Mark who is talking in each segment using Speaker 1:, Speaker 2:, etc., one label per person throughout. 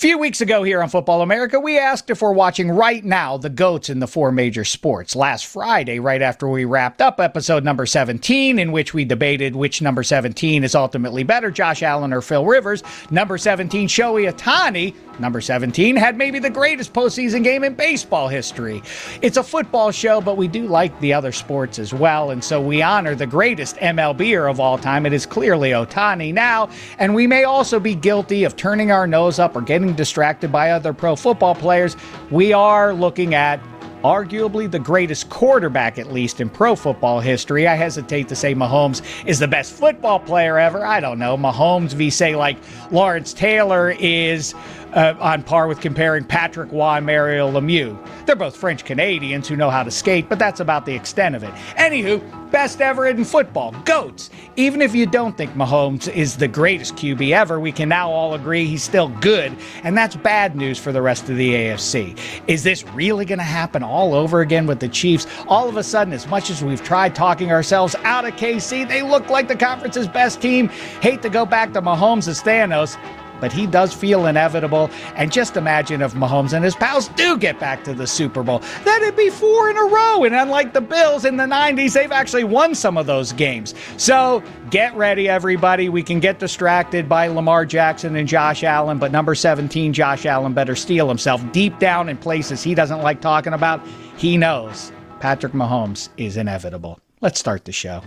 Speaker 1: few weeks ago here on Football America, we asked if we're watching right now the GOATs in the four major sports. Last Friday, right after we wrapped up episode number 17, in which we debated which number 17 is ultimately better, Josh Allen or Phil Rivers, number 17, Shohei Ohtani, number 17, had maybe the greatest postseason game in baseball history. It's a football show, but we do like the other sports as well, and so we honor the greatest MLBer of all time. It is clearly Ohtani now, and we may also be guilty of turning our nose up or getting distracted by other pro football players. We are looking at arguably the greatest quarterback, at least in pro football history. I hesitate to say Mahomes is the best football player ever. I don't know. Mahomes v. say like Lawrence Taylor is on par with comparing Patrick Waugh and Mario Lemieux. They're both French Canadians who know how to skate, but that's about the extent of it. Anywho, best ever in football, GOATs. Even if you don't think Mahomes is the greatest QB ever, we can now all agree he's still good, and that's bad news for the rest of the AFC. Is this really going to happen all over again with the Chiefs? All of a sudden, as much as we've tried talking ourselves out of KC, they look like the conference's best team. Hate to go back to Mahomes as Thanos, but he does feel inevitable. And just imagine if Mahomes and his pals do get back to the Super Bowl. That'd be 4 in a row. And unlike the Bills in the 90s, they've actually won some of those games. So get ready, everybody. We can get distracted by Lamar Jackson and Josh Allen, but number 17, Josh Allen, better steel himself. Deep down in places he doesn't like talking about, he knows Patrick Mahomes is inevitable. Let's start the show.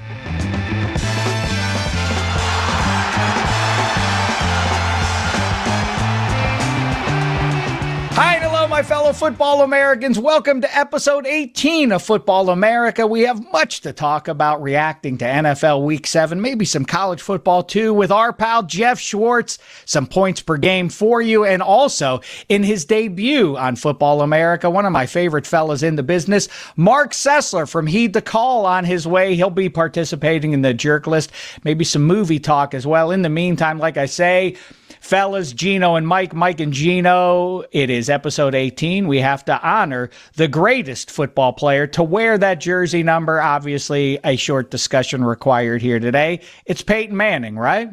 Speaker 1: Hi and hello, my fellow football Americans. Welcome to episode 18 of Football America. We have much to talk about reacting to NFL Week 7, maybe some college football too, with our pal Jeff Schwartz, some points per game for you, and also in his debut on Football America, one of my favorite fellas in the business, Marc Sessler from Heed the Call on his way. He'll be participating in the jerk list, maybe some movie talk as well. In the meantime, like I say, fellas, Gino and Mike and Gino, it is episode 18. We have to honor the greatest football player to wear that jersey number. Obviously, a short discussion required here today. It's Peyton Manning, right?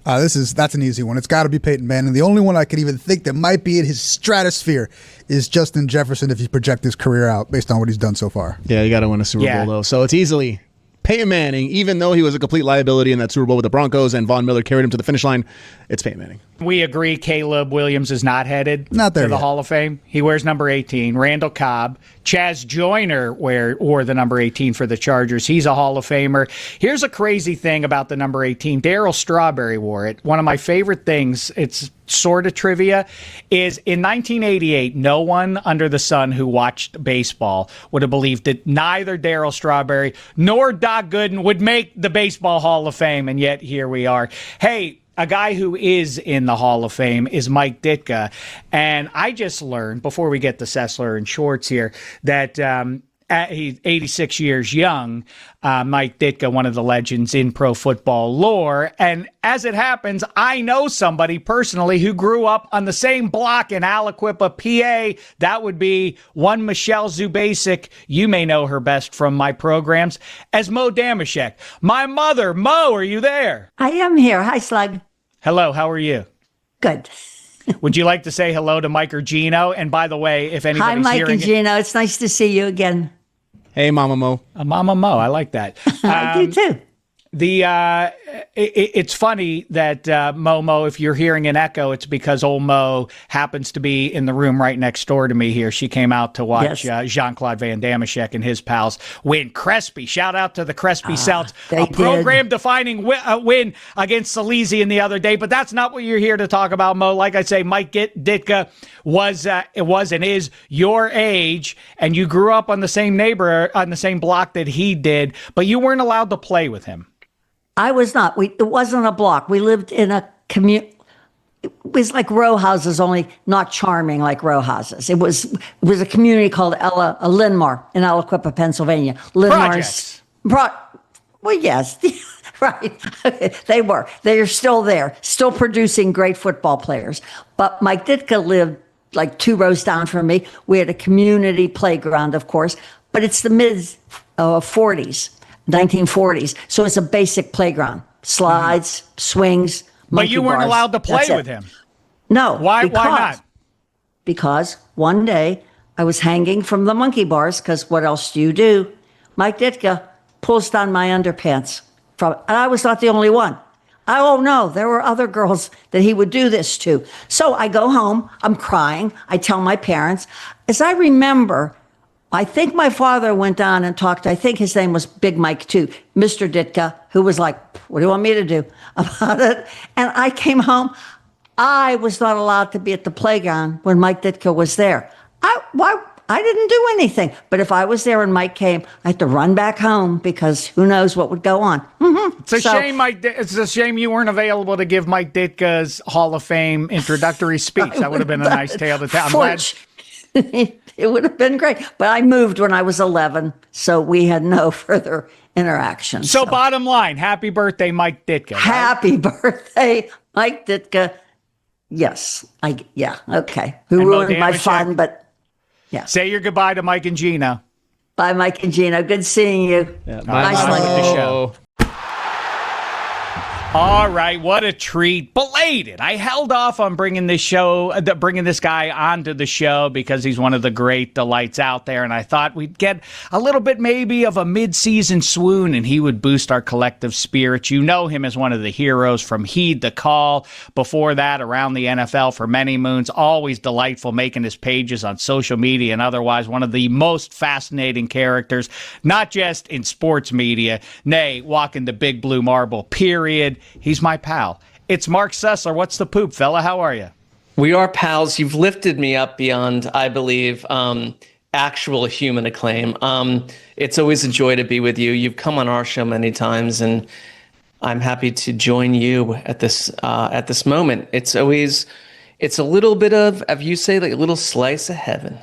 Speaker 2: That's an easy one. It's got to be Peyton Manning. The only one I could even think that might be in his stratosphere is Justin Jefferson if you project his career out based on what he's done so far.
Speaker 3: Yeah, you got to win a Super Bowl, though. So it's easily Peyton Manning, even though he was a complete liability in that Super Bowl with the Broncos and Von Miller carried him to the finish line. It's Peyton Manning.
Speaker 1: We agree Caleb Williams is not headed to the Hall of Fame. He wears number 18. Randall Cobb. Chaz Joyner wore the number 18 for the Chargers. He's a Hall of Famer. Here's a crazy thing about the number 18. Darryl Strawberry wore it. One of my favorite things, it's sort of trivia, is in 1988, no one under the sun who watched baseball would have believed that neither Darryl Strawberry nor Doc Gooden would make the Baseball Hall of Fame, and yet here we are. Hey, a guy who is in the Hall of Fame is Mike Ditka. And I just learned, before we get to Sessler and Schwartz here, that he's 86 years young, Mike Ditka, one of the legends in pro football lore. And as it happens, I know somebody personally who grew up on the same block in Aliquippa, PA. That would be one Michelle Zubasic. You may know her best from my programs as Mo Damashek. My mother, Mo, are you there?
Speaker 4: I am here. Hi, Slug.
Speaker 1: Hello, how are you?
Speaker 4: Good.
Speaker 1: Would you like to say hello to Mike or Gino? And by the way, if anybody's
Speaker 4: Hi, Mike
Speaker 1: hearing
Speaker 4: and Gino. It's nice to see you again.
Speaker 3: Hey, Mama Mo.
Speaker 1: Mama Mo, I like that.
Speaker 4: I do too.
Speaker 1: It's funny that Momo, if you're hearing an echo, it's because old Mo happens to be in the room right next door to me here. She came out to watch Jean-Claude Van Damashek and his pals win Crespi. Shout out to the Crespi Celts. A program-defining win against Salesian the other day, but that's not what you're here to talk about, Mo. Like I say, Mike Ditka was and is your age, and you grew up on the same on the same block that he did, but you weren't allowed to play with him.
Speaker 4: I was not. It wasn't a block. We lived in a community. It was like row houses, only not charming like row houses. It was a community called Linmar in Aliquippa, Pennsylvania.
Speaker 1: Projects.
Speaker 4: Well, yes, right. They were. They are still there, still producing great football players. But Mike Ditka lived like 2 rows down from me. We had a community playground, of course, but it's the mid-40s. 1940s. So it's a basic playground. Slides, swings,
Speaker 1: But you weren't allowed to play with him.
Speaker 4: No.
Speaker 1: Why not?
Speaker 4: because one day I was hanging from the monkey bars, because what else do you do? Mike Ditka pulls down my underpants, and I was not the only one. Oh no, there were other girls that he would do this to. So I go home, I'm crying, I tell my parents. As I remember, I think my father went down and talked, I think his name was Big Mike too, Mr. Ditka, who was like, what do you want me to do about it? And I came home. I was not allowed to be at the playground when Mike Ditka was there. I didn't do anything. But if I was there and Mike came, I had to run back home, because who knows what would go on. Mm-hmm.
Speaker 1: It's a shame, Mike. It's a shame you weren't available to give Mike Ditka's Hall of Fame introductory speech. That would have been a nice tale to tell. I'm glad.
Speaker 4: It would have been great. But I moved when I was 11, so we had no further interaction.
Speaker 1: So bottom line, happy birthday, Mike Ditka. Right?
Speaker 4: Happy birthday, Mike Ditka. Yes. Okay. Who ruined my fun, but yeah.
Speaker 1: Say your goodbye to Mike and Gina.
Speaker 4: Bye, Mike and Gina. Good seeing you.
Speaker 3: Yeah,
Speaker 4: nice
Speaker 1: to the show. All right, what a treat. Belated. I held off on bringing this guy onto the show because he's one of the great delights out there, and I thought we'd get a little bit maybe of a mid-season swoon, and he would boost our collective spirits. You know him as one of the heroes from Heed the Call. Before that, around the NFL for many moons. Always delightful making his pages on social media and otherwise. One of the most fascinating characters, not just in sports media, nay, walking the big blue marble, period. He's my pal. It's Marc Sessler. What's the poop, fella? How are you?
Speaker 5: We are pals. You've lifted me up beyond, I believe, actual human acclaim. It's always a joy to be with you. You've come on our show many times, and I'm happy to join you at this moment. It's a little bit of you say, like a little slice of heaven.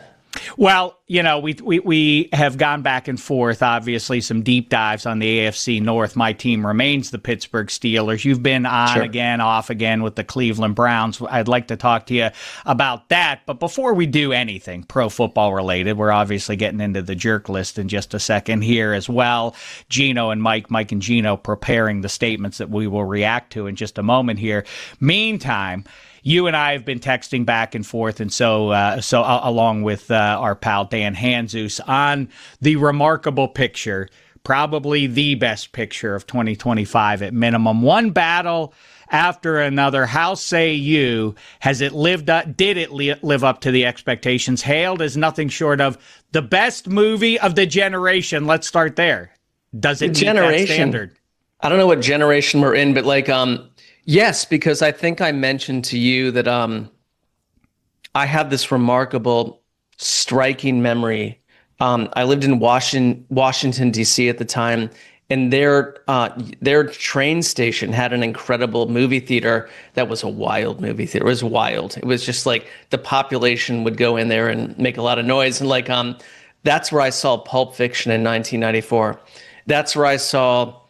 Speaker 1: Well, you know, we have gone back and forth, obviously, some deep dives on the AFC North. My team remains the Pittsburgh Steelers. You've been on again, off again with the Cleveland Browns. I'd like to talk to you about that. But before we do anything pro football related, we're obviously getting into the jerk list in just a second here as well. Gino and Mike and Gino preparing the statements that we will react to in just a moment here. Meantime, you and I have been texting back and forth, and so along with our pal Dan Hanzus, on the remarkable picture, probably the best picture of 2025 at minimum. One battle after another. How say you? Has it lived up? Did it live up to the expectations? Hailed as nothing short of the best movie of the generation. Let's start there. Does it meet that standard?
Speaker 5: I don't know what generation we're in, but yes, because I think I mentioned to you that I have this remarkable, striking memory. I lived in Washington, D.C. at the time, and their train station had an incredible movie theater that was a wild movie theater. It was wild. It was just like the population would go in there and make a lot of noise. And that's where I saw Pulp Fiction in 1994. That's where I saw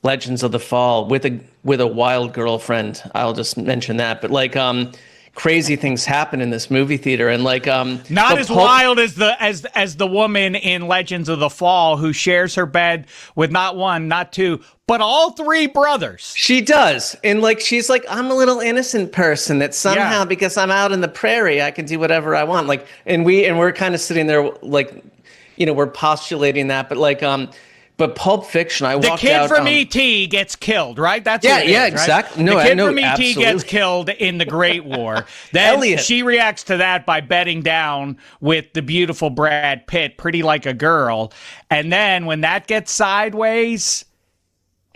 Speaker 5: Legends of the Fall with a wild girlfriend. I'll just mention that. But crazy things happen in this movie theater, and
Speaker 1: not as wild as the woman in Legends of the Fall who shares her bed with not one, not two, but all three brothers.
Speaker 5: She does, and she's like, I'm a little innocent person that somehow because I'm out in the prairie, I can do whatever I want. And we're kind of sitting there we're postulating that, but Pulp Fiction, I walked out.
Speaker 1: The kid from E.T. gets killed, right? That's what it is, right?
Speaker 5: Exactly. No,
Speaker 1: the kid from E.T.
Speaker 5: absolutely.
Speaker 1: gets killed in the Great War. Then
Speaker 5: Elliot.
Speaker 1: She reacts to that by bedding down with the beautiful Brad Pitt, Pretty Like a Girl. And then when that gets sideways,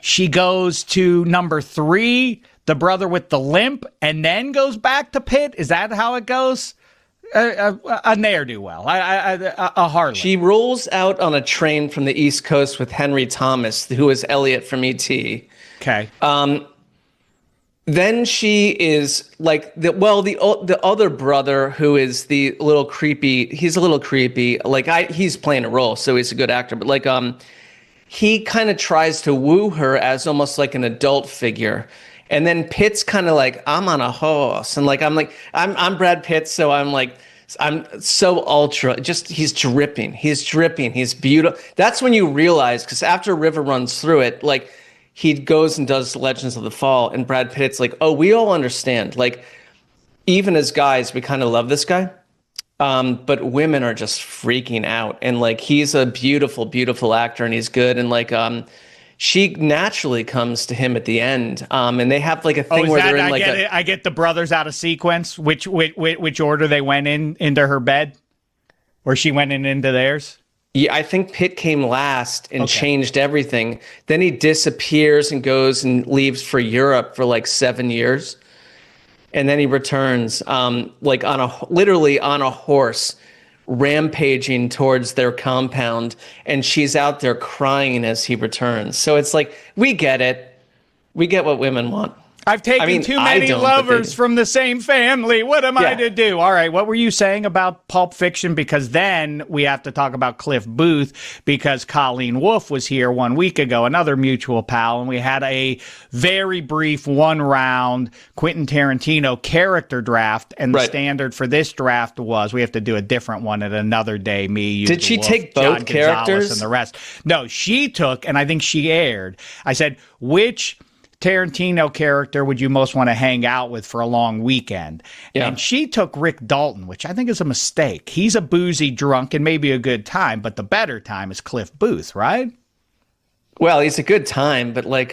Speaker 1: she goes to number 3, the brother with the limp, and then goes back to Pitt. Is that how it goes? A ne'er-do-well, a harlot.
Speaker 5: She rolls out on a train from the East Coast with Henry Thomas, who is Elliot from E.T.
Speaker 1: Okay.
Speaker 5: Then she is the other brother, who is the little creepy. He's a little creepy. He's playing a role, so he's a good actor. But he kind of tries to woo her as almost like an adult figure. And then Pitt's kind of I'm on a horse, and I'm Brad Pitt, so I'm so ultra. Just he's dripping, he's beautiful. That's when you realize, because after a river runs through it, he goes and does Legends of the Fall, and Brad Pitt's oh, we all understand. even as guys, we kind of love this guy. But women are just freaking out. And like, he's a beautiful, beautiful actor and he's good. And like, she naturally comes to him at the end. And they have like a thing where they're in like
Speaker 1: I get the brothers out of sequence, which order they went into her bed or she went into theirs.
Speaker 5: Yeah, I think Pitt came last and changed everything. Then he disappears and goes and leaves for Europe for like 7 years. And then he returns like literally on a horse, rampaging towards their compound. And she's out there crying as he returns. So it's like, we get it. We get what women want.
Speaker 1: I've taken too many lovers from the same family. What am I to do? All right, what were you saying about Pulp Fiction? Because then we have to talk about Cliff Booth, because Colleen Wolfe was here 1 week ago, another mutual pal, and we had a very brief one-round Quentin Tarantino character draft, and the standard for this draft was we have to do a different one at another day, me, you,
Speaker 5: Did she
Speaker 1: Wolf,
Speaker 5: take both
Speaker 1: John
Speaker 5: characters?
Speaker 1: Gonzalez, and the rest. No, she took, and I think she aired. I said, which Tarantino character would you most want to hang out with for a long weekend? Yeah. And she took Rick Dalton, which I think is a mistake. He's a boozy drunk and maybe a good time, but the better time is Cliff Booth, right?
Speaker 5: Well, he's a good time, but like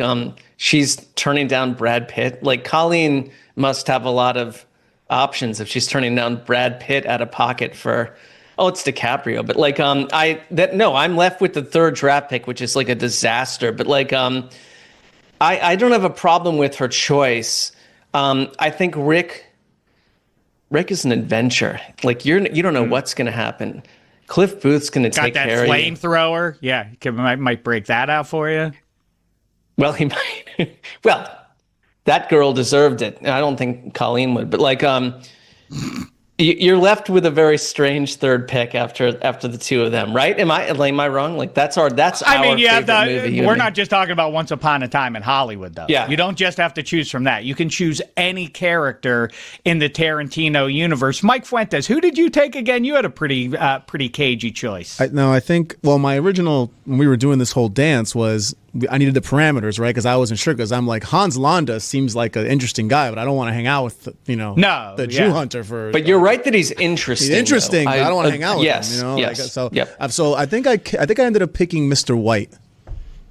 Speaker 5: she's turning down Brad Pitt. Like Colleen must have a lot of options if she's turning down Brad Pitt out of pocket for it's DiCaprio. But like I'm left with the third draft pick, which is like a disaster. But like I don't have a problem with her choice. I think Rick is an adventure. Like you don't know what's going to happen. Cliff Booth's going to take care of you.
Speaker 1: Got that flamethrower? Yeah, might break that out for you.
Speaker 5: Well, he might. Well, that girl deserved it. I don't think Colleen would, but like you're left with a very strange third pick after the two of them, right? Am I wrong? Like that's our favorite movie.
Speaker 1: We're not just talking about Once Upon a Time in Hollywood, though.
Speaker 5: Yeah.
Speaker 1: You don't just have to choose from that. You can choose any character in the Tarantino universe. Mike Fuentes, who did you take again? You had a pretty cagey choice.
Speaker 3: I think my original, when we were doing this whole dance, was I needed the parameters, right? Because I wasn't sure. Because I'm like, Hans Landa seems like an interesting guy, but I don't want to hang out with the Jew hunter for.
Speaker 5: But you're right that he's interesting.
Speaker 3: He's interesting, but I don't want to hang out with him.
Speaker 5: Yes.
Speaker 3: So I think I ended up picking Mr. White.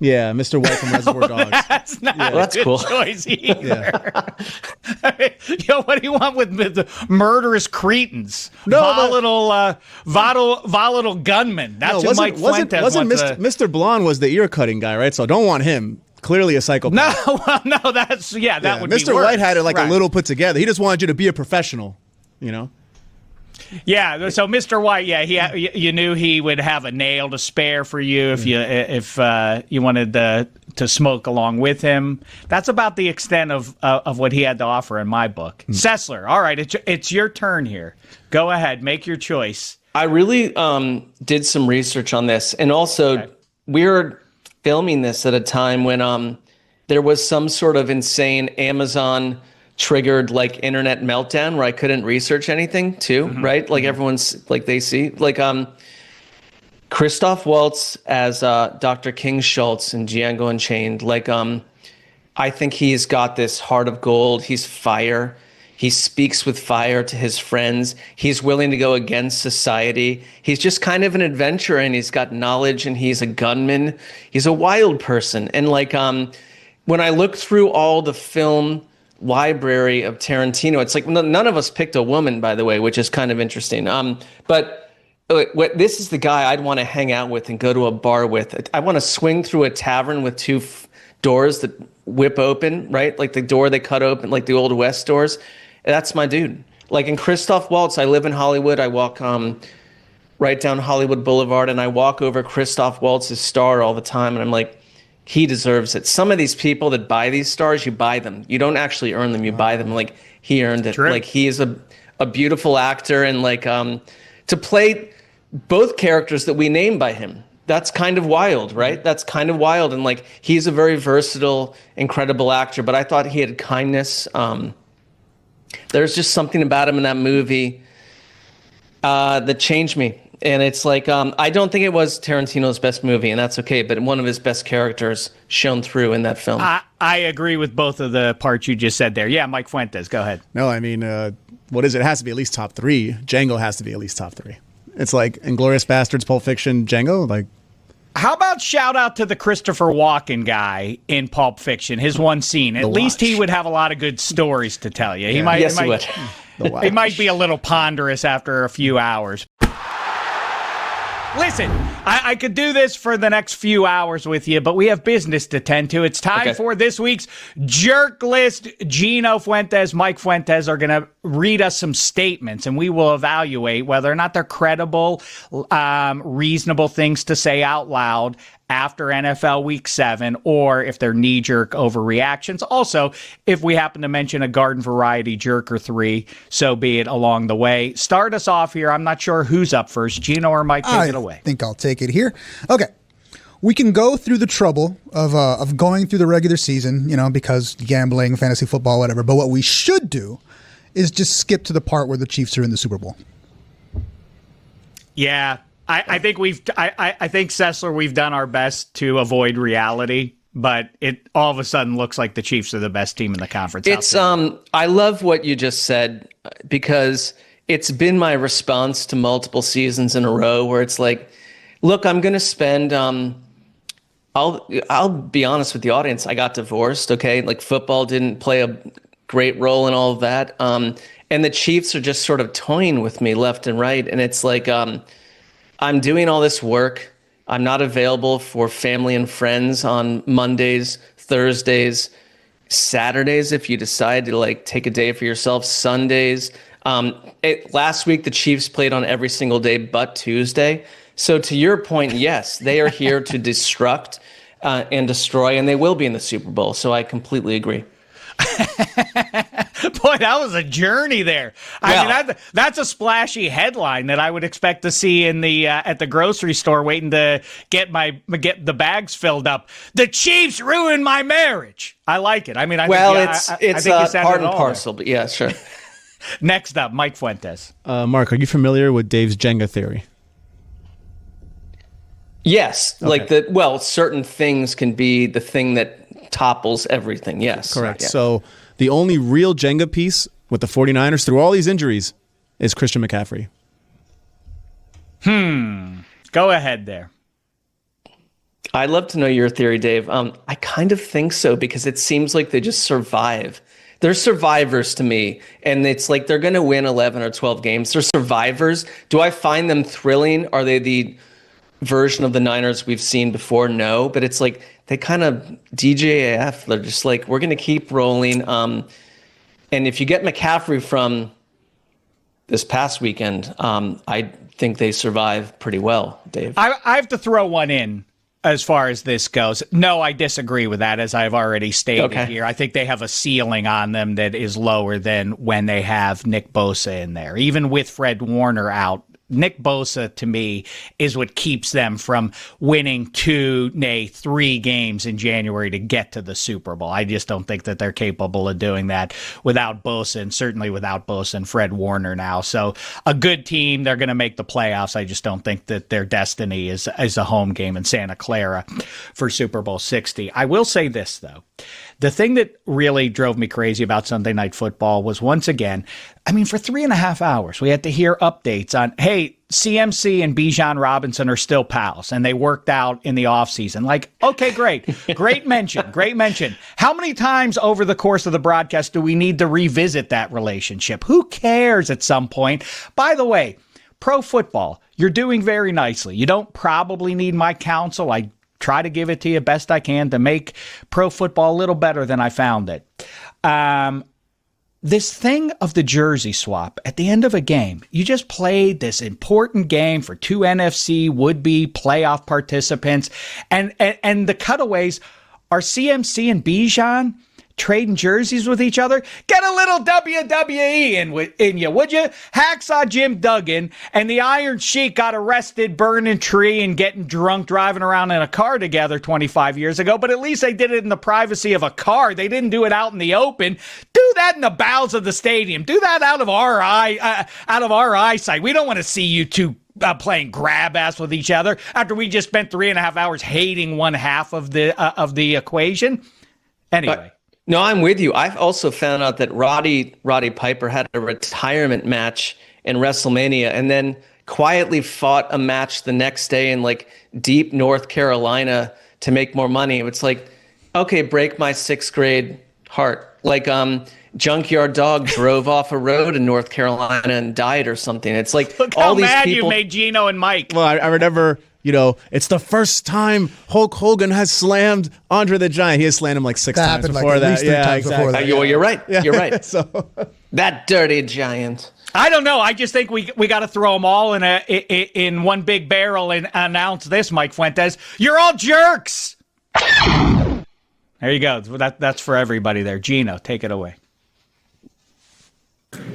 Speaker 3: Yeah, Mr. White from Reservoir Dogs.
Speaker 1: That's not a good
Speaker 5: cool
Speaker 1: choice either. What do you want with the murderous cretins? Volatile gunmen. That's who Mike Fuentes
Speaker 3: wasn't Mr. Blonde was the ear cutting guy, right? So I don't want him. Clearly a psychopath.
Speaker 1: No, would be
Speaker 3: Mr.
Speaker 1: worse.
Speaker 3: White had it like a little put together. He just wanted you to be a professional,
Speaker 1: Yeah, so Mr. White, you knew he would have a nail to spare for you if you wanted to smoke along with him. That's about the extent of what he had to offer in my book. Sessler, all right, it's your turn here. Go ahead, make your choice.
Speaker 5: I really did some research on this, and also we're filming this at a time when there was some sort of insane Amazon triggered like internet meltdown where I couldn't research anything too, right? Like everyone's like they see like Christoph Waltz as Dr. King Schultz in Django Unchained. Like I think he's got this heart of gold. He's fire. He speaks with fire to his friends. He's willing to go against society. He's just kind of an adventurer, and he's got knowledge, and he's a gunman. He's a wild person. And like when I looked through all the film library of Tarantino, it's like none of us picked a woman, by the way, which is kind of interesting. But this is the guy I'd want to hang out with and go to a bar with. I want to swing through a tavern with two doors that whip open, right? Like the door they cut open, like the Old West doors. That's my dude. Like in Christoph Waltz, I live in Hollywood. I walk right down Hollywood Boulevard, and I walk over Christoph Waltz's star all the time, and I'm like, he deserves it. Some of these people that buy these stars, you buy them. You don't actually earn them. You buy them. Like he earned it.
Speaker 1: True.
Speaker 5: Like he is a beautiful actor, and like to play both characters that we name by him. That's kind of wild, right? That's kind of wild. And like he's a very versatile, incredible actor, but I thought he had kindness. There's just something about him in that movie that changed me. And it's like, I don't think it was Tarantino's best movie, and that's okay, but one of his best characters shone through in that film.
Speaker 1: I agree with both of the parts you just said there. Yeah, Mike Fuentes, go ahead.
Speaker 3: No, I mean, what is it? It has to be at least top 3. Django has to be at least top 3. It's like Inglourious Bastards, Pulp Fiction, Django. Like,
Speaker 1: how about shout out to the Christopher Walken guy in Pulp Fiction? His one scene. At least he would have a lot of good stories to tell you. He might.
Speaker 5: Yes, he would.
Speaker 1: He might be a little ponderous after a few hours. Listen, I could do this for the next few hours with you, but we have business to tend to. It's time for this week's Jerk List. Gino Fuentes, Mike Fuentes are going to read us some statements, and we will evaluate whether or not they're credible, reasonable things to say out loud after NFL Week 7, or if they're knee-jerk overreactions. Also, if we happen to mention a garden variety jerk or 3, so be it along the way. Start us off here. I'm not sure who's up first, Gino or Mike. Take it away.
Speaker 2: I think I'll take it here. Okay. We can go through the trouble of going through the regular season, because gambling, fantasy football, whatever. But what we should do is just skip to the part where the Chiefs are in the Super Bowl.
Speaker 1: Yeah. I think I think Sessler, we've done our best to avoid reality, but it all of a sudden looks like the Chiefs are the best team in the conference.
Speaker 5: It's I love what you just said, because it's been my response to multiple seasons in a row where it's like, look, I'm going to spend I'll be honest with the audience. I got divorced, okay? Like, football didn't play a great role in all of that. And the Chiefs are just sort of toying with me left and right, and it's like I'm doing all this work. I'm not available for family and friends on Mondays, Thursdays, Saturdays if you decide to take a day for yourself, Sundays. Last week, the Chiefs played on every single day but Tuesday. So to your point, yes, they are here to destruct and destroy, and they will be in the Super Bowl. So I completely agree.
Speaker 1: Boy, that was a journey there. I mean, that's a splashy headline that I would expect to see in the at the grocery store, waiting to get the bags filled up. The Chiefs ruined my marriage. I like it. I mean,
Speaker 5: it's
Speaker 1: I think you said
Speaker 5: part
Speaker 1: it
Speaker 5: and
Speaker 1: all
Speaker 5: parcel, but yeah, sure.
Speaker 1: Next up, Mike Fuentes.
Speaker 3: Mark, are you familiar with Dave's Jenga theory?
Speaker 5: Yes,
Speaker 3: Okay.
Speaker 5: certain things can be the thing that topples everything. Yes,
Speaker 3: Correct.
Speaker 5: Yeah.
Speaker 3: So the only real Jenga piece with the 49ers through all these injuries is Christian McCaffrey.
Speaker 1: Go ahead there.
Speaker 5: I'd love to know your theory, Dave. I kind of think so, because it seems like they just survive. They're survivors to me, and it's like they're going to win 11 or 12 games. They're survivors. Do I find them thrilling? Are they the version of the Niners we've seen before? No, but it's like they kind of DJAF. They're just like, we're going to keep rolling. And if you get McCaffrey from this past weekend, I think they survive pretty well, Dave.
Speaker 1: I have to throw one in as far as this goes. No, I disagree with that, as I've already stated here. I think they have a ceiling on them that is lower than when they have Nick Bosa in there. Even with Fred Warner out, Nick Bosa, to me, is what keeps them from winning 2, nay, 3 games in January to get to the Super Bowl. I just don't think that they're capable of doing that without Bosa, and certainly without Bosa and Fred Warner now. So a good team, they're going to make the playoffs. I just don't think that their destiny is a home game in Santa Clara for Super Bowl 60. I will say this, though. The thing that really drove me crazy about Sunday Night Football was, once again, I mean, for 3.5 hours, we had to hear updates on, hey, CMC and Bijan Robinson are still pals, and they worked out in the offseason. Like, okay, great. Great mention. Great mention. How many times over the course of the broadcast do we need to revisit that relationship? Who cares at some point? By the way, pro football, you're doing very nicely. You don't probably need my counsel. I try to give it to you best I can to make pro football a little better than I found it. This thing of the jersey swap at the end of a game, you just played this important game for 2 NFC would-be playoff participants, and the cutaways are CMC and Bijan trading jerseys with each other. Get a little WWE in you, would you? Hacksaw Jim Duggan and the Iron Sheik got arrested burning tree and getting drunk driving around in a car together 25 years ago, but at least they did it in the privacy of a car. They didn't do it out in the open. Do that in the bowels of the stadium. Do that out of our eyesight. We don't want to see you two playing grab ass with each other after we just spent 3.5 hours hating one half of the equation. Anyway.
Speaker 5: No, I'm with you. I've also found out that Roddy Piper had a retirement match in WrestleMania and then quietly fought a match the next day in like deep North Carolina to make more money. It's like, okay, break my 6th grade heart. Like Junkyard Dog drove off a road in North Carolina and died or something. It's like
Speaker 1: Look
Speaker 5: all
Speaker 1: how
Speaker 5: these
Speaker 1: mad
Speaker 5: people.
Speaker 1: you made Gino and Mike.
Speaker 3: Well, I remember, it's the first time Hulk Hogan has slammed Andre the Giant. He has slammed him like 6
Speaker 2: That
Speaker 3: times
Speaker 2: happened
Speaker 3: before
Speaker 2: like at
Speaker 3: that.
Speaker 2: least 3 times before that.
Speaker 5: Well, you're right.
Speaker 3: Yeah.
Speaker 5: You're right.
Speaker 3: So
Speaker 5: That dirty giant.
Speaker 1: I don't know. I just think we got to throw them all in one big barrel and announce this, Mike Fuentes. You're all jerks. There you go. That's for everybody there. Gino, take it away.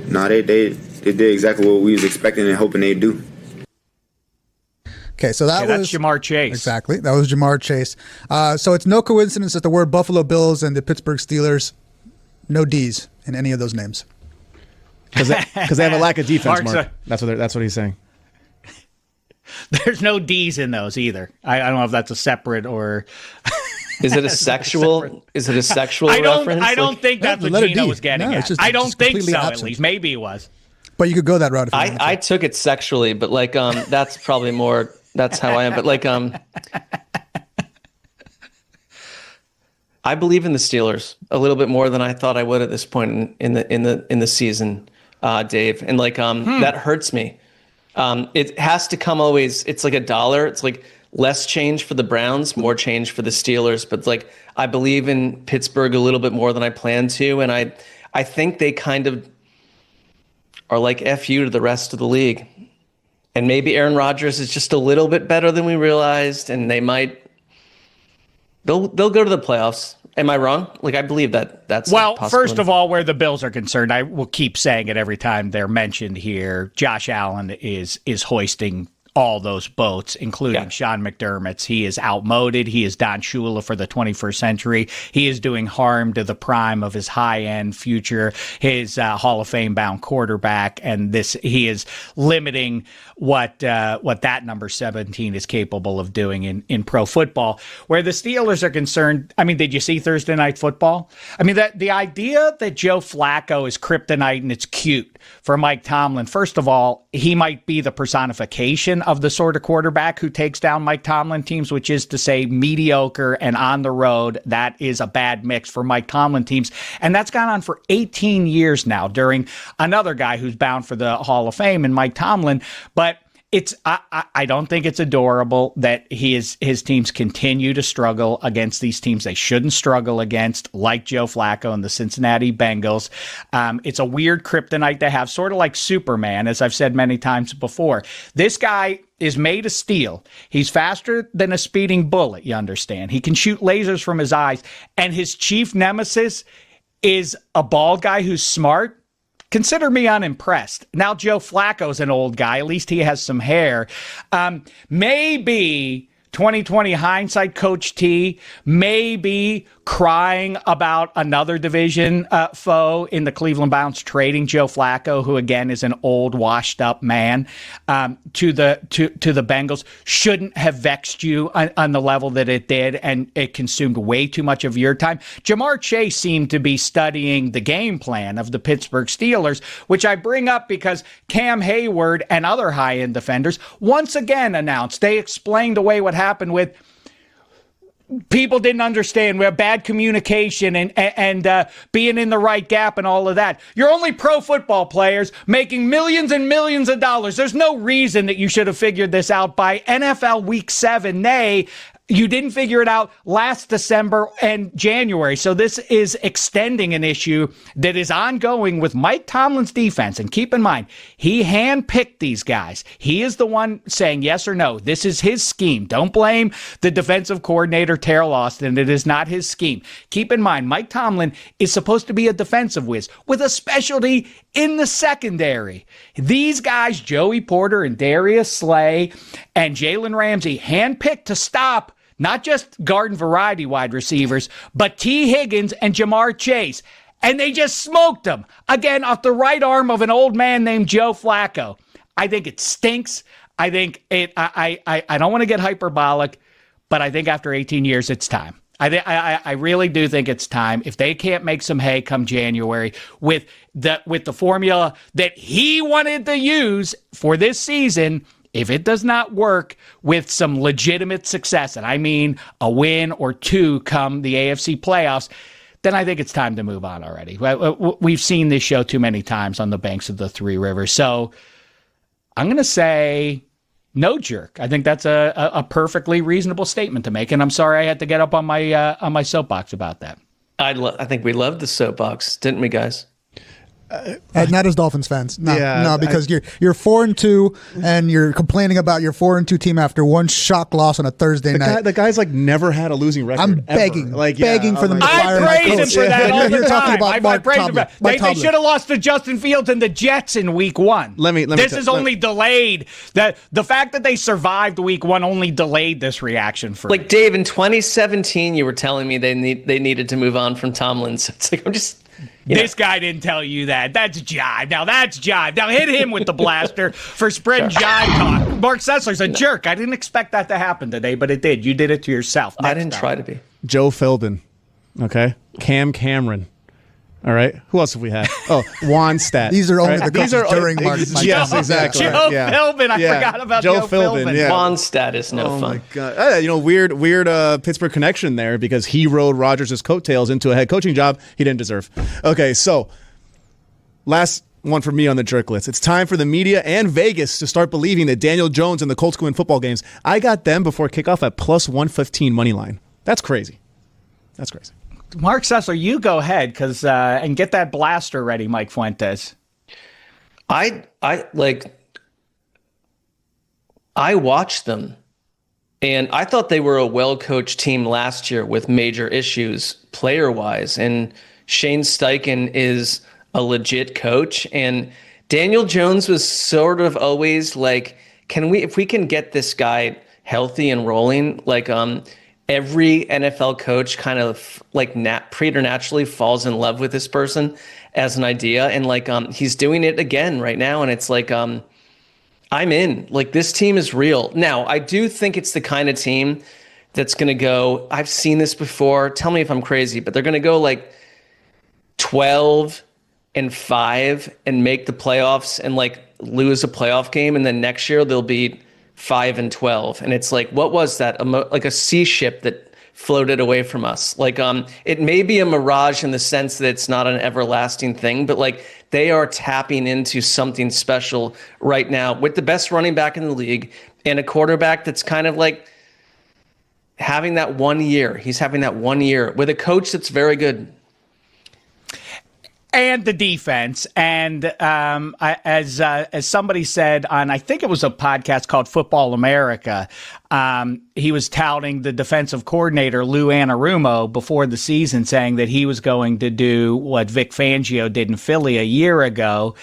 Speaker 6: No, they did exactly what we was expecting and hoping they'd do.
Speaker 2: Okay, so
Speaker 1: that's Jamar Chase.
Speaker 2: Exactly. That was Jamar Chase. So it's no coincidence that the word Buffalo Bills and the Pittsburgh Steelers, no D's in any of those names.
Speaker 3: because they have a lack of defense,
Speaker 1: Mark's
Speaker 3: Mark. That's what he's saying.
Speaker 1: There's no D's in those either. I don't know if that's a separate or...
Speaker 5: Is it a sexual? Is it a sexual reference?
Speaker 1: I don't think that's
Speaker 2: the
Speaker 1: what
Speaker 2: letter
Speaker 1: Gino
Speaker 2: D.
Speaker 1: was getting
Speaker 2: No,
Speaker 1: at.
Speaker 2: it's just-
Speaker 1: I don't
Speaker 2: just
Speaker 1: think
Speaker 2: completely
Speaker 1: so, at
Speaker 2: absent.
Speaker 1: least. Maybe he was.
Speaker 2: But you could go that route if you wanted to.
Speaker 5: I took it sexually, but like that's probably more. That's how I am. But like I believe in the Steelers a little bit more than I thought I would at this point in the season, Dave. And like that hurts me. It has to come always. It's like $1. It's like less change for the Browns, more change for the Steelers. But like I believe in Pittsburgh a little bit more than I plan to, and I think they kind of are like F you to the rest of the league. And maybe Aaron Rodgers is just a little bit better than we realized, and they'll go to the playoffs. Am I wrong? Like I believe that's
Speaker 1: Well,
Speaker 5: a possibility.
Speaker 1: first of all, where the Bills are concerned, I will keep saying it every time they're mentioned here. Josh Allen is hoisting all those boats, including Sean McDermott's. He is outmoded. He is Don Shula for the 21st century. He is doing harm to the prime of his high-end future, his Hall of Fame-bound quarterback, and he is limiting what that number 17 is capable of doing in pro football. Where the Steelers are concerned, I mean, did you see Thursday Night Football? I mean, the idea that Joe Flacco is kryptonite and it's cute for Mike Tomlin, first of all, he might be the personification of the sort of quarterback who takes down Mike Tomlin teams, which is to say mediocre and on the road. That is a bad mix for Mike Tomlin teams. And that's gone on for 18 years now during another guy who's bound for the Hall of Fame in Mike Tomlin. But I don't think it's adorable that his teams continue to struggle against these teams they shouldn't struggle against, like Joe Flacco and the Cincinnati Bengals. It's a weird kryptonite to have, sort of like Superman, as I've said many times before. This guy is made of steel. He's faster than a speeding bullet, you understand. He can shoot lasers from his eyes, and his chief nemesis is a bald guy who's smart. Consider me unimpressed. Now Joe Flacco's an old guy. At least he has some hair. Maybe 2020 hindsight, Coach T, maybe crying about another division foe in the Cleveland Browns trading Joe Flacco, who again is an old, washed-up man, to the Bengals, shouldn't have vexed you on the level that it did, and it consumed way too much of your time. Jamar Chase seemed to be studying the game plan of the Pittsburgh Steelers, which I bring up because Cam Hayward and other high-end defenders once again announced, they explained away what happened with people didn't understand. We have bad communication and being in the right gap and all of that. You're only pro football players making millions and millions of dollars. There's no reason that you should have figured this out by NFL Week 7. Nay, you didn't figure it out last December and January. So this is extending an issue that is ongoing with Mike Tomlin's defense. And keep in mind, he handpicked these guys. He is the one saying yes or no. This is his scheme. Don't blame the defensive coordinator, Terrell Austin. It is not his scheme. Keep in mind, Mike Tomlin is supposed to be a defensive whiz with a specialty in the secondary. These guys, Joey Porter and Darius Slay and Jalen Ramsey, handpicked to stop not just garden variety wide receivers, but T. Higgins and Jamar Chase. And they just smoked them, again, off the right arm of an old man named Joe Flacco. I think it stinks. I think I don't want to get hyperbolic, but I think after 18 years, it's time. I really do think it's time. If they can't make some hay come January with the formula that he wanted to use for this season, if it does not work with some legitimate success, and I mean a win or two come the AFC playoffs, then I think it's time to move on already. We've seen this show too many times on the banks of the Three Rivers. So I'm going to say no jerk. I think that's a perfectly reasonable statement to make, and I'm sorry I had to get up on my soapbox about that.
Speaker 5: I think we loved the soapbox, didn't we, guys?
Speaker 2: Not as Dolphins fans. No, because you're 4-2 and you're complaining about your 4-2 team after one shock loss on a Thursday night.
Speaker 3: The guy's like never had a losing record.
Speaker 2: I'm begging, begging for them to fire
Speaker 1: I praise him for that all the time.
Speaker 2: I praise him.
Speaker 1: They should have lost to Justin Fields and the Jets in Week 1. This is only delayed. The fact that they survived Week 1 only delayed this reaction for
Speaker 5: like Dave in 2017. You were telling me they needed to move on from Tomlin. So it's like I'm just.
Speaker 1: This guy didn't tell you that. That's jive. Now that's jive. Now hit him with the blaster for spreading jive talk. Marc Sessler's a jerk. I didn't expect that to happen today, but it did. You did it to yourself.
Speaker 5: I didn't try to be.
Speaker 3: Joe Philbin. Okay. Cam Cameron. All right. Who else have we had? Oh, Wanstead.
Speaker 2: These are only the coaches during March.
Speaker 3: Yes, exactly.
Speaker 1: Joe Philbin. I forgot about Joe Philbin.
Speaker 3: Yeah.
Speaker 5: Wanstead is no fun.
Speaker 3: Oh my God. Weird Pittsburgh connection there because he rode Rodgers' coattails into a head coaching job he didn't deserve. Okay, so last one for me on the jerk list. It's time for the media and Vegas to start believing that Daniel Jones and the Colts can win football games. I got them before kickoff at plus 115 money line. That's crazy. That's crazy.
Speaker 1: Marc Sessler, you go ahead and get that blaster ready, Mike Fuentes.
Speaker 5: I watched them, and I thought they were a well-coached team last year with major issues player-wise. And Shane Steichen is a legit coach, and Daniel Jones was sort of always like, if we can get this guy healthy and rolling, every NFL coach kind of preternaturally falls in love with this person as an idea. And he's doing it again right now. And it's I'm in. This team is real. Now, I do think it's the kind of team that's going to go, I've seen this before. Tell me if I'm crazy, but they're going to go 12-5 and make the playoffs and lose a playoff game. And then next year they'll be 5-12, and it's what was that? A sea ship that floated away from us. It may be a mirage in the sense that it's not an everlasting thing, but they are tapping into something special right now with the best running back in the league and a quarterback that's kind of having that 1 year. He's having that 1 year with a coach that's very good.
Speaker 1: And the defense, and as somebody said on, I think it was a podcast called Football America, he was touting the defensive coordinator Lou Anarumo before the season, saying that he was going to do what Vic Fangio did in Philly a year ago,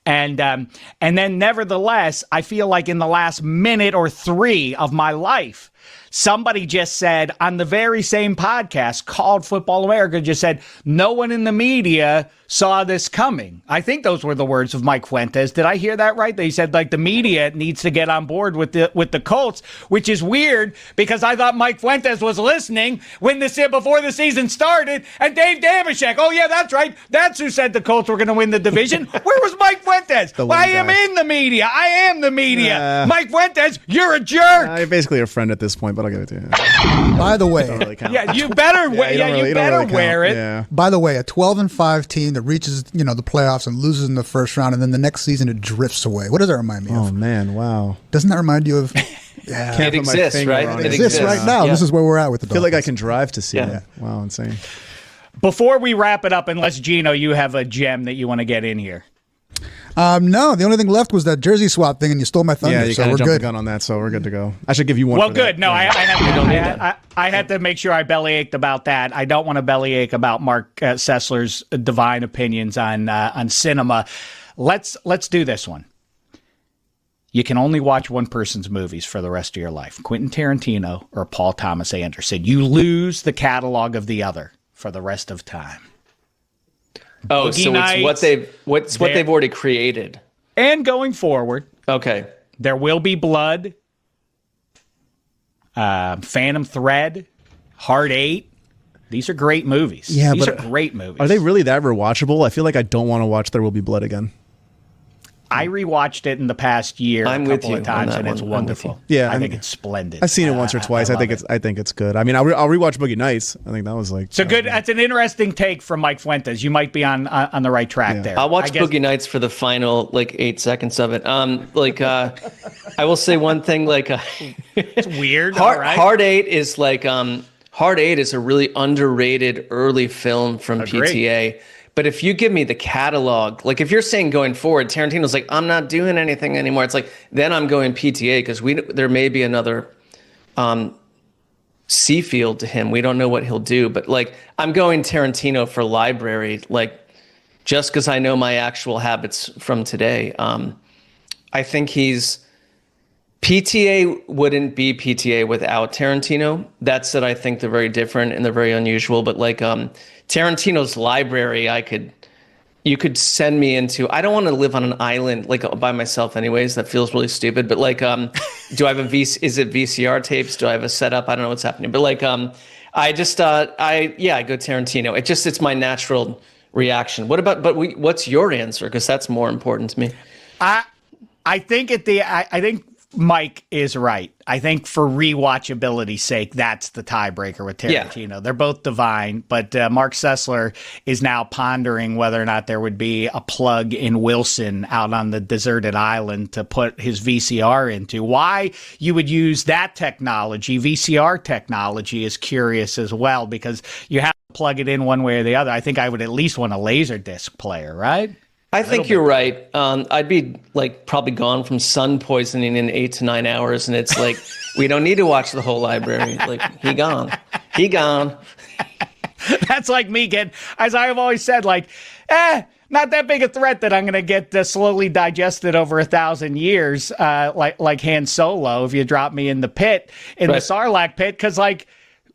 Speaker 1: and then nevertheless, I feel like in the last minute or three of my life, somebody just said on the very same podcast called Football America, just said, no one in the media saw this coming. I think those were the words of Mike Fuentes. Did I hear that right? They said the media needs to get on board with the Colts, which is weird because I thought Mike Fuentes was listening before the season started. And Dave Damashek, oh yeah, that's right. That's who said the Colts were going to win the division. Where was Mike Fuentes? I am in the media. I am the media. Mike Fuentes, you're a jerk.
Speaker 3: You're basically a friend at this point, but I'll give it to you.
Speaker 2: By the way,
Speaker 1: yeah, you better wear it.
Speaker 3: Yeah.
Speaker 2: By the way, a 12-5 team that reaches the playoffs and loses in the first round, and then the next season it drifts away. What does that remind me of?
Speaker 3: Oh man, wow!
Speaker 2: Doesn't that remind you of? Yeah,
Speaker 5: it exists, right?
Speaker 2: It exists right now. Yeah. This is where we're at with the.
Speaker 3: I feel like I can drive to see it. Wow, insane.
Speaker 1: Before we wrap it up, unless Gino, you have a gem that you want to get in here.
Speaker 2: No, the only thing left was that jersey swap thing, and you stole my thunder.
Speaker 3: Yeah, you
Speaker 2: so we're
Speaker 3: jumped
Speaker 2: good.
Speaker 3: the gun on that, so we're good to go. I should give you one.
Speaker 1: Well,
Speaker 3: for
Speaker 1: good.
Speaker 3: That.
Speaker 1: No, I had to make sure I bellyached about that. I don't want to bellyache about Marc Sessler's divine opinions on cinema. Let's do this one. You can only watch one person's movies for the rest of your life: Quentin Tarantino or Paul Thomas Anderson. You lose the catalog of the other for the rest of time.
Speaker 5: Oh, Boogie so Nights, it's what they've already created.
Speaker 1: And going forward,
Speaker 5: okay,
Speaker 1: there will be blood, Phantom Thread, Heart 8, These are great movies.
Speaker 3: Yeah,
Speaker 1: These
Speaker 3: but
Speaker 1: are great movies.
Speaker 3: Are they really that rewatchable? I feel like I don't want to watch There Will Be Blood again.
Speaker 1: I rewatched it in the past year
Speaker 5: I'm
Speaker 1: a
Speaker 5: with
Speaker 1: couple
Speaker 5: you
Speaker 1: of times,
Speaker 5: on
Speaker 1: and
Speaker 5: that
Speaker 1: it's
Speaker 5: one. I'm with
Speaker 1: wonderful.
Speaker 5: you.
Speaker 3: Yeah,
Speaker 1: I
Speaker 3: I
Speaker 1: think
Speaker 3: mean,
Speaker 1: it's splendid.
Speaker 3: I've seen it once or twice. I think
Speaker 1: love
Speaker 3: it's good. I mean, I'll rewatch Boogie Nights. I think that was like
Speaker 1: so good. That's an interesting take from Mike Fuentes. You might be on the right track there.
Speaker 5: I'll watch Boogie Nights for the final 8 seconds of it. I will say one thing.
Speaker 1: It's weird.
Speaker 5: Hard Eight is Hard Eight is a really underrated early film from PTA. But if you give me the catalog, if you're saying going forward, Tarantino's like, I'm not doing anything anymore. It's like, then I'm going PTA because there may be another Seafield to him. We don't know what he'll do. But I'm going Tarantino for library, just because I know my actual habits from today. I think PTA wouldn't be PTA without Tarantino. That said, I think they're very different and they're very unusual. But Tarantino's library, you could send me into. I don't want to live on an island by myself, anyways. That feels really stupid. But do I have is it VCR tapes? Do I have a setup? I don't know what's happening. But I go Tarantino. It's my natural reaction. What's your answer? Because that's more important to me.
Speaker 1: I think Mike is right. I think for rewatchability's sake, that's the tiebreaker with Tarantino. Yeah. They're both divine, but Marc Sessler is now pondering whether or not there would be a plug in Wilson out on the deserted island to put his VCR into. Why you would use that technology, VCR technology, is curious as well, because you have to plug it in one way or the other. I think I would at least want a Laserdisc player, right?
Speaker 5: I think you're right. I'd be probably gone from sun poisoning in 8 to 9 hours, and it's we don't need to watch the whole library. He gone.
Speaker 1: That's like me getting, as I have always said, not that big a threat that I'm going to get slowly digested over 1,000 years, like Han Solo. If you drop me in the pit, the Sarlacc pit, because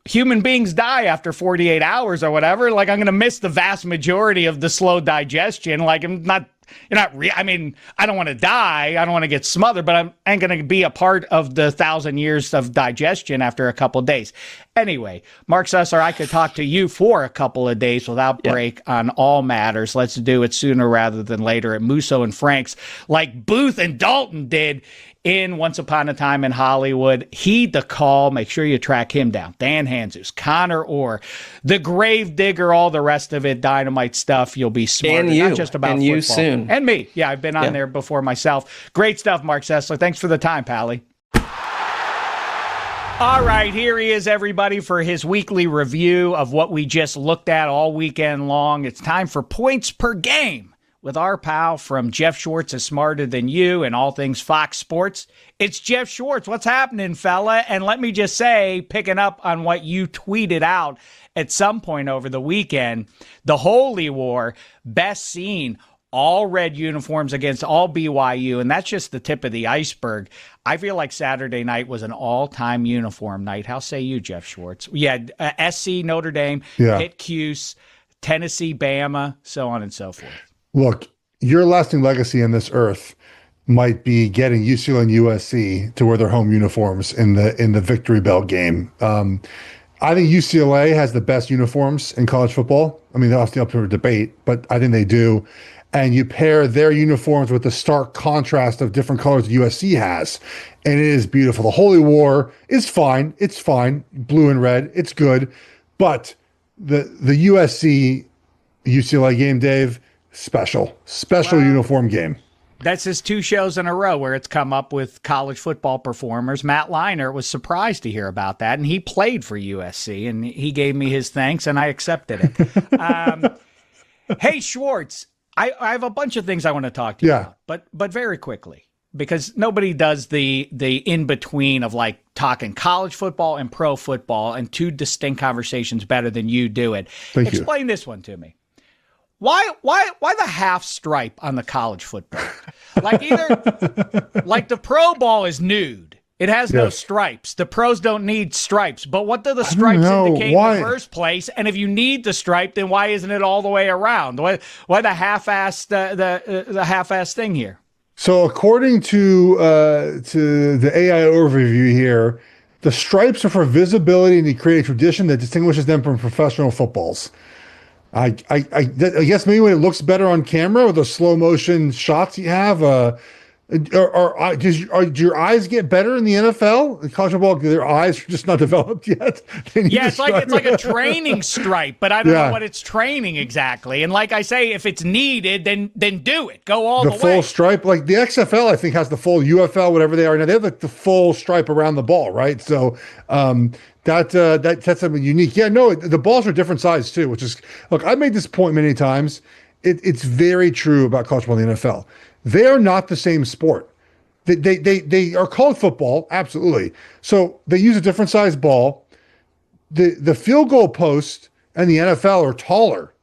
Speaker 1: human beings die after 48 hours or whatever. I'm going to miss the vast majority of the slow digestion. I don't want to die. I don't want to get smothered, but I ain't going to be a part of the 1,000 years of digestion after a couple of days. Anyway, Marc Sessler, I could talk to you for a couple of days without break on all matters. Let's do it sooner rather than later at Musso and Frank's, like Booth and Dalton did in Once Upon a Time in Hollywood. Heed the call. Make sure you track him down. Dan Hanzus, Connor Orr, The Grave Digger, all the rest of it, dynamite stuff. You'll be smart.
Speaker 5: And you.
Speaker 1: Not just about
Speaker 5: and
Speaker 1: football.
Speaker 5: You soon.
Speaker 1: And me. Yeah, I've been on there before myself. Great stuff, Marc Sessler. Thanks for the time, Pally. All right, here he is, everybody, for his weekly review of what we just looked at all weekend long. It's time for Points Per Game with our pal from Jeff Schwartz is Smarter Than You and all things Fox Sports. It's Jeff Schwartz. What's happening, fella? And let me just say, picking up on what you tweeted out at some point over the weekend, the Holy War, best seen, all red uniforms against all BYU, and that's just the tip of the iceberg. I feel like Saturday night was an all-time uniform night. How say you, Jeff Schwartz? We had SC, Notre Dame, Pitt, Cuse, Tennessee, Bama, so on and so forth.
Speaker 7: Look, your lasting legacy on this earth might be getting UCLA and USC to wear their home uniforms in the Victory Bell game. I think UCLA has the best uniforms in college football. I mean, they're obviously up for debate, but I think they do. And you pair their uniforms with the stark contrast of different colors USC has, and it is beautiful. The Holy War is fine. It's fine. Blue and red. It's good. But the USC UCLA game, Dave, special uniform game.
Speaker 1: That's his 2 shows in a row where it's come up with college football performers. Matt Leinart was surprised to hear about that, and he played for USC, and he gave me his thanks, and I accepted it. Hey, Schwartz, I have a bunch of things I want to talk to you about, but very quickly, because nobody does the in-between of talking college football and pro football and 2 distinct conversations better than you do it. Explain this one to me. Why the half stripe on the college football? The pro ball is nude. It has no stripes. The pros don't need stripes. But what do the stripes indicate in the first place? And if you need the stripe, then why isn't it all the way around? Why the half-assed the half-assed thing here?
Speaker 7: So according to the AI overview here, The stripes are for visibility and to create a tradition that distinguishes them from professional footballs. I guess maybe when it looks better on camera with the slow motion shots you have, do your eyes get better in the NFL? In college football, their eyes are just not developed yet.
Speaker 1: Yeah, it's like a training stripe, but I don't know what it's training exactly. And like I say, if it's needed, then do it. Go all the way.
Speaker 7: The full stripe, like the XFL, I think has the full UFL, whatever they are now. They have like the full stripe around the ball, right? So that's something unique. Yeah, no, the balls are different size too, which is look. I've made this point many times. It's very true about college football and the NFL. They are not the same sport. They are called football, absolutely. So they use a different size ball. The field goal post and the NFL are taller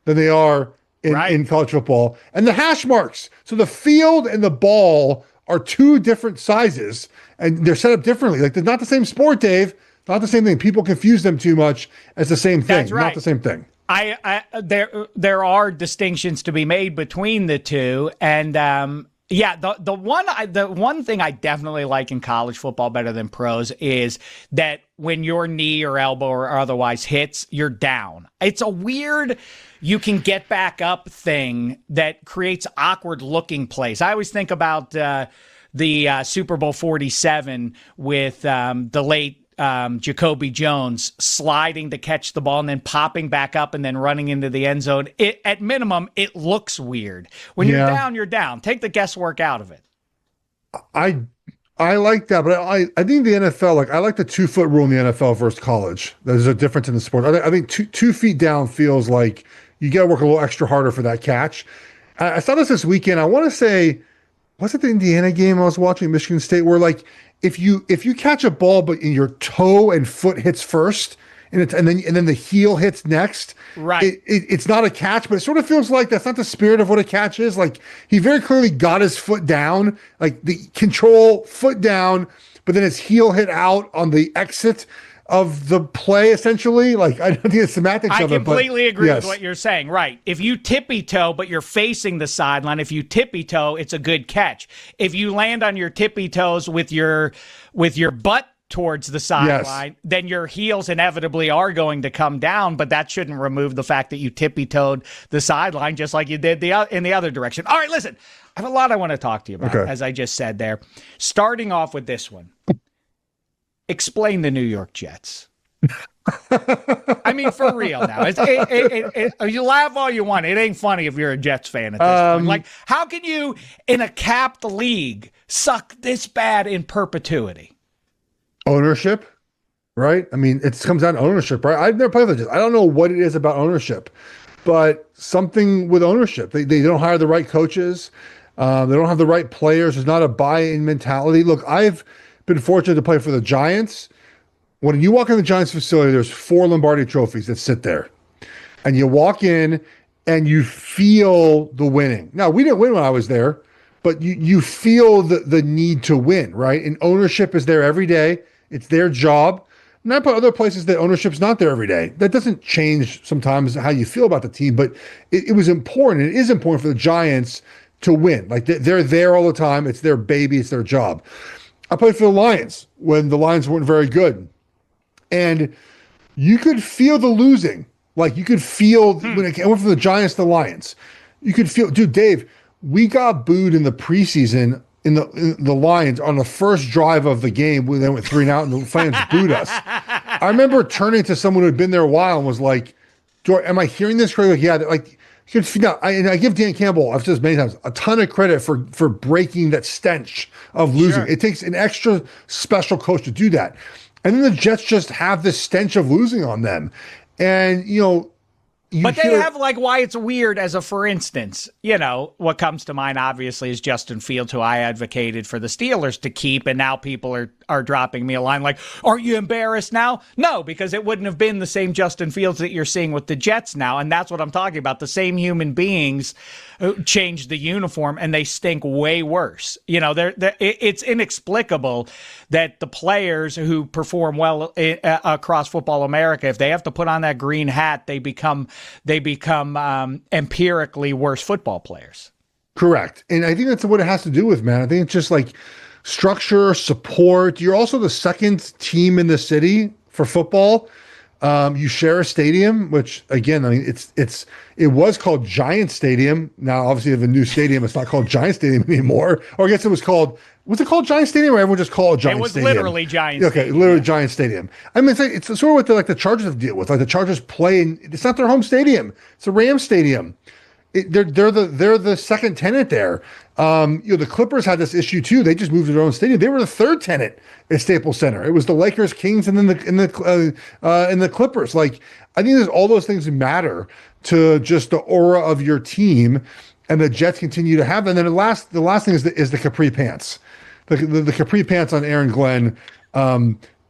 Speaker 7: than they are in college football. And the hash marks. So the field and the ball are two different sizes, and they're set up differently. Like they're not the same sport, Dave. Not the same thing. People confuse them too much as the same thing.
Speaker 1: That's right.
Speaker 7: Not the same thing.
Speaker 1: There are distinctions to be made between the two, and the one thing I definitely like in college football better than pros is that when your knee or elbow or otherwise hits, you're down. It's a weird you can get back up thing that creates awkward looking plays. I always think about the Super Bowl 47 with the late Jacoby Jones sliding to catch the ball and then popping back up and then running into the end zone. At minimum, it looks weird. When you're down, you're down. Take the guesswork out of it.
Speaker 7: I like that, but I think the NFL, like I like the 2 foot rule in the NFL versus college. There's a difference in the sport. I think 2 feet down feels like you got to work a little extra harder for that catch. I saw this weekend. I want to say, was it the Indiana game I was watching, Michigan State, where like if you catch a ball but your toe and foot hits first and then the heel hits next,
Speaker 1: right?
Speaker 7: It's not a catch, but it sort of feels like that's not the spirit of what a catch is. Like he very clearly got his foot down, like the control foot down, but then his heel hit out on the exit of the play, essentially. Like I don't think it's semantics of it.
Speaker 1: I completely agree with what you're saying. Right. If you tippy toe, but you're facing the sideline, if you tippy toe, it's a good catch. If you land on your tippy toes with your butt towards the sideline, then your heels inevitably are going to come down, but that shouldn't remove the fact that you tippy-toed the sideline just like you did in the other direction. All right, listen, I have a lot I want to talk to you about, as I just said there. Starting off with this one. Explain the New York Jets. I mean, for real now. You laugh all you want. It ain't funny if you're a Jets fan at this point. Like, how can you, in a capped league, suck this bad in perpetuity?
Speaker 7: Ownership, right? I mean, it comes down to ownership, right? I've never played with this. I don't know what it is about ownership, but something with ownership. They don't hire the right coaches. They don't have the right players. There's not a buy-in mentality. Look, I've been fortunate to play for the Giants. When you walk in the Giants facility, there's 4 Lombardi trophies that sit there. And you walk in and you feel the winning. Now, we didn't win when I was there, but you feel the need to win, right? And ownership is there every day. It's their job. Not but other places that ownership's not there every day. That doesn't change sometimes how you feel about the team, but it was important. It is important for the Giants to win. Like they're there all the time. It's their baby. It's their job. I played for the Lions when the Lions weren't very good. And you could feel the losing. Like you could feel when it went from the Giants to the Lions. You could feel, dude, Dave, we got booed in the preseason in the Lions on the first drive of the game. We then went 3-and-out and the fans booed us. I remember turning to someone who had been there a while and was like, am I hearing this correctly? Like, yeah, like, I give Dan Campbell, I've said this many times, a ton of credit for breaking that stench of losing. Sure. It takes an extra special coach to do that. And then the Jets just have this stench of losing on them. And, but
Speaker 1: they have like why it's weird as a, for instance, what comes to mind obviously is Justin Fields, who I advocated for the Steelers to keep. And now people are dropping me a line like, aren't you embarrassed now? No, because it wouldn't have been the same Justin Fields that you're seeing with the Jets now. And that's what I'm talking about. The same human beings change the uniform and they stink way worse. It's inexplicable that the players who perform well across football America, if they have to put on that green hat, they become empirically worse football players.
Speaker 7: Correct. And I think that's what it has to do with, man. I think it's just like structure, support. You're also the second team in the city for football. You share a stadium, which again, I mean, it was called Giant Stadium. Now, obviously, they have a new stadium. It's not called Giant Stadium anymore. Or I guess it was called Giant Stadium, or everyone just called it Giant Stadium?
Speaker 1: It was literally Giant Stadium.
Speaker 7: Okay, literally Giant Stadium. I mean, it's sort of what the Chargers have to deal with. Like the Chargers play, and it's not their home stadium. It's a Rams stadium. They're the second tenant there. The Clippers had this issue too. They just moved to their own stadium. They were the third tenant at Staples Center. It was the Lakers, Kings, and then the Clippers. Like, I think there's all those things that matter to just the aura of your team, and the Jets continue to have. And then the last thing is the capri pants, the capri pants on Aaron Glenn.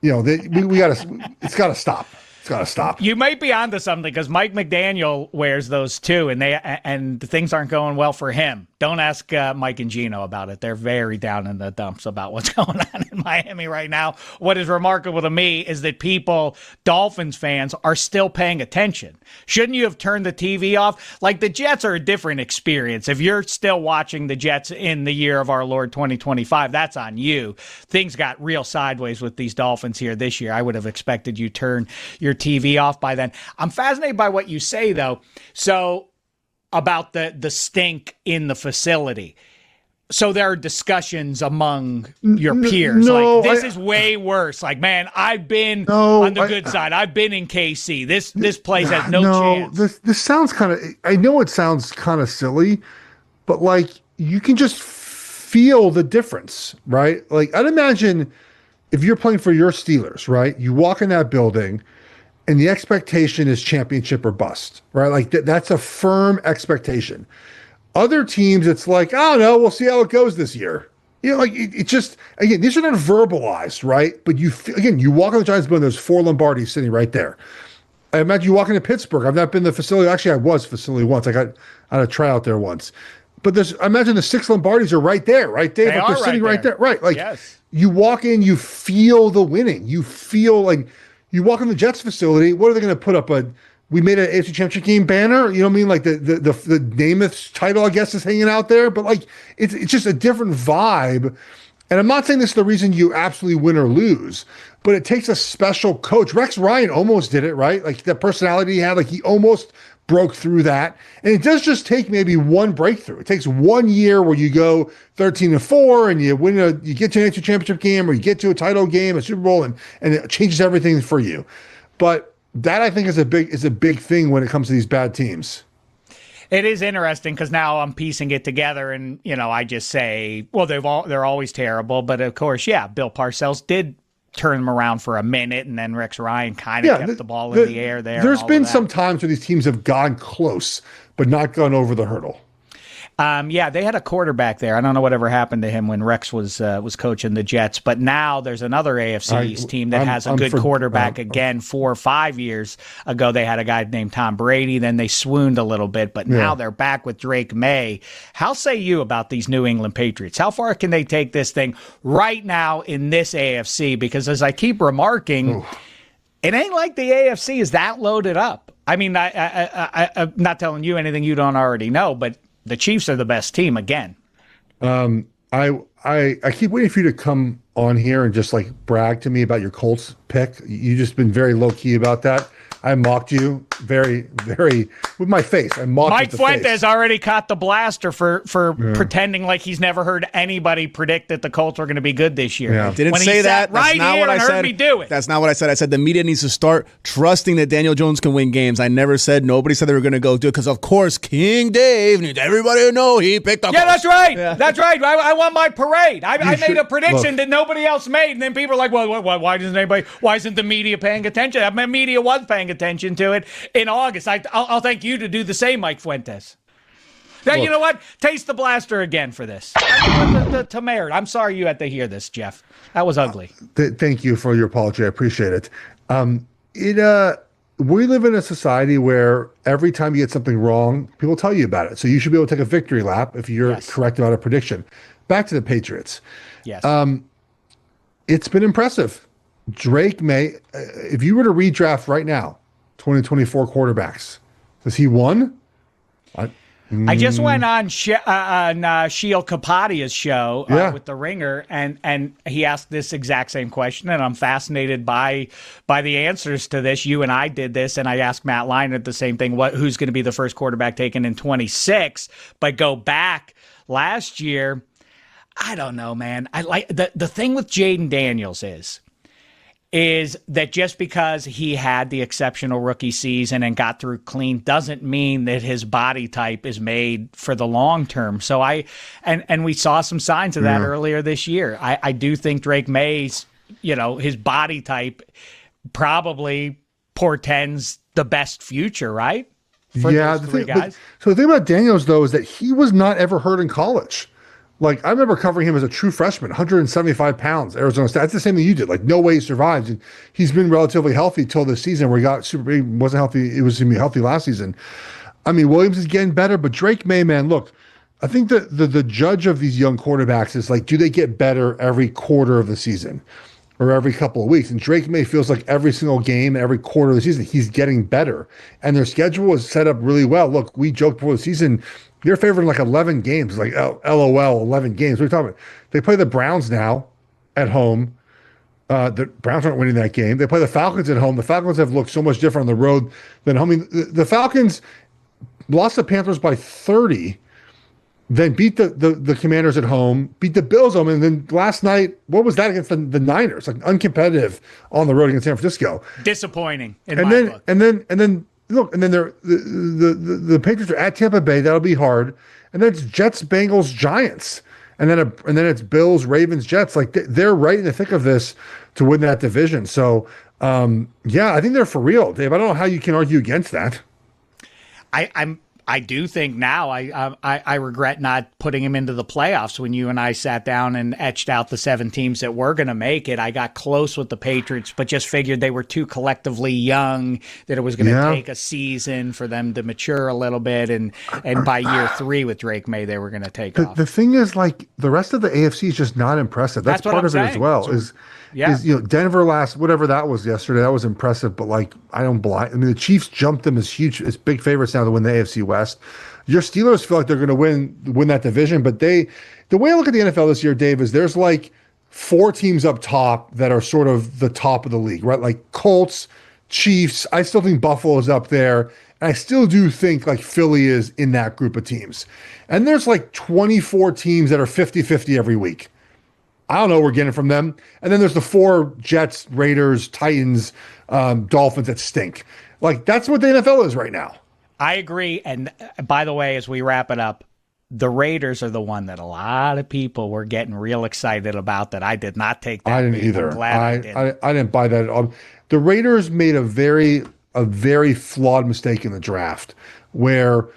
Speaker 7: It's got to stop. Got to stop.
Speaker 1: You might be onto something because Mike McDaniel wears those too, and things aren't going well for him. Don't ask Mike and Gino about it. They're very down in the dumps about what's going on in Miami right now. What is remarkable to me is that Dolphins fans, are still paying attention. Shouldn't you have turned the TV off? Like, the Jets are a different experience. If you're still watching the Jets in the year of our Lord 2025, that's on you. Things got real sideways with these Dolphins here this year. I would have expected you turn your TV off by then. I'm fascinated by what you say, though. So, about the stink in the facility. So there are discussions among your peers. This is way worse. Like, man, I've been on the good side. I've been in KC. This place has no chance.
Speaker 7: This sounds kind of, I know it sounds kind of silly, but like, you can just feel the difference, right? Like, I'd imagine if you're playing for your Steelers, right? You walk in that building, and the expectation is championship or bust, right? Like that's a firm expectation. Other teams, it's like, oh no, we'll see how it goes this year. Like it just, again, these are not verbalized, right? But you walk in the Giants building, there's 4 Lombardis sitting right there. I imagine you walk into Pittsburgh. I've not been to the facility. Actually, I was facility once. I got on a tryout there once. But I imagine the 6 Lombardis are right there, right, Dave? They're sitting right there. Right. Like, yes. You walk in, you feel the winning. You feel like, you walk in the Jets facility, what are they going to put up? We made an AFC Championship game banner? You know what I mean? Like the Namath title, I guess, is hanging out there. But like, it's just a different vibe. And I'm not saying this is the reason you absolutely win or lose, but it takes a special coach. Rex Ryan almost did it, right? Like the personality he had, like he almost broke through that. And it does just take maybe one breakthrough. It takes 1 year where you go 13-4 and you get to an AFC Championship game, or you get to a title game, a Super Bowl, and it changes everything for you. But that, I think, is a big thing when it comes to these bad teams.
Speaker 1: It is interesting because now I'm piecing it together, and I just say, well, they're always terrible, but of course, yeah, Bill Parcells did turn them around for a minute, and then Rex Ryan kind of kept the ball in the air there.
Speaker 7: There's been some times where these teams have gone close, but not gone over the hurdle.
Speaker 1: They had a quarterback there. I don't know whatever happened to him when Rex was coaching the Jets, but now there's another AFC East team that has a good quarterback again. 4 or 5 years ago, they had a guy named Tom Brady. Then they swooned a little bit, but now they're back with Drake Maye. How say you about these New England Patriots? How far can they take this thing right now in this AFC? Because as I keep remarking, it ain't like the AFC is that loaded up. I mean, I'm not telling you anything you don't already know, but the Chiefs are the best team again.
Speaker 7: I keep waiting for you to come on here and just like brag to me about your Colts pick. You just been very low key about that. I mocked you very, very with my face. I mocked
Speaker 1: Mike Fuentes already caught the blaster for pretending like he's never heard anybody predict that the Colts were going to be good this year.
Speaker 3: Yeah. Didn't say that. That's not what I said.
Speaker 1: Me do it.
Speaker 3: That's not what I said. I said the media needs to start trusting that Daniel Jones can win games. I never said, nobody said they were going to go do it, because of course King Dave needs everybody to know he picked up.
Speaker 1: Yeah, that's right. Yeah. That's right. I want my parade. I made a prediction that nobody else made, and then people are like, well, why isn't the media paying attention? The media was paying attention to it in August. I'll thank you to do the same, Mike Fuentes. Now, you know what? Taste the blaster again for this. The Tamara. I'm sorry you had to hear this, Jeff. That was ugly.
Speaker 7: Thank you for your apology. I appreciate it. We live in a society where every time you get something wrong, people tell you about it. So you should be able to take a victory lap if you're correct about a prediction. Back to the Patriots.
Speaker 1: Yes.
Speaker 7: It's been impressive. Drake Maye, if you were to redraft right now, 2024 quarterbacks, does he won?
Speaker 1: I just went on Sheil Kapadia's show with The Ringer, and he asked this exact same question, and I'm fascinated by the answers to this. You and I did this, and I asked Matt Leinart the same thing: who's going to be the first quarterback taken in 26? But go back last year, I don't know, man. I like the thing with Jaden Daniels is that just because he had the exceptional rookie season and got through clean doesn't mean that his body type is made for the long term. So and we saw some signs of that earlier this year. I do think Drake Maye's, his body type probably portends the best future, right? For those three guys.
Speaker 7: So the thing about Daniels, though, is that he was not ever hurt in college. Like, I remember covering him as a true freshman, 175 pounds, Arizona State. That's the same thing you did. Like, no way he survived. And he's been relatively healthy till this season where he got he wasn't healthy. He was going to be healthy last season. I mean, Williams is getting better, but Drake Maye, man, look, I think the judge of these young quarterbacks is like, do they get better every quarter of the season or every couple of weeks? And Drake Maye feels like every single game, every quarter of the season, he's getting better. And their schedule is set up really well. Look, we joked before the season, they're favored in like 11 games, like LOL, 11 games. What are you talking about? They play the Browns now at home. The Browns aren't winning that game. They play the Falcons at home. The Falcons have looked so much different on the road than home. I mean, the Falcons lost the Panthers by 30, then beat the Commanders at home, beat the Bills at home, and then last night, what was that against the Niners? Like uncompetitive on the road against San Francisco.
Speaker 1: Disappointing in my book.
Speaker 7: And then look, and then the Patriots are at Tampa Bay. That'll be hard. And then it's Jets, Bengals, Giants, and then it's Bills, Ravens, Jets. Like they're right in the thick of this to win that division. So I think they're for real, Dave. I don't know how you can argue against that.
Speaker 1: I do think now I regret not putting him into the playoffs. When you and I sat down and etched out the 7 teams that were going to make it, I got close with the Patriots, but just figured they were too collectively young, that it was going to take a season for them to mature a little bit. And by year 3 with Drake Maye, they were going to take off.
Speaker 7: The thing is, like, the rest of the AFC is just not impressive. That's part of it as well. Denver whatever that was yesterday, that was impressive, but like, I mean, the Chiefs jumped them as big favorites now to win the AFC West. Your Steelers feel like they're going to win that division, but the way I look at the NFL this year, Dave, is there's like 4 teams up top that are sort of the top of the league, right? Like Colts, Chiefs. I still think Buffalo is up there. And I still do think like Philly is in that group of teams. And there's like 24 teams that are 50-50 every week. I don't know what we're getting from them. And then there's the 4 Jets, Raiders, Titans, Dolphins that stink. Like, that's what the NFL is right now.
Speaker 1: I agree. And by the way, as we wrap it up, the Raiders are the one that a lot of people were getting real excited about that I did not take that.
Speaker 7: I didn't either.
Speaker 1: I'm glad I didn't.
Speaker 7: I didn't buy that at all. The Raiders made a very flawed mistake in the draft where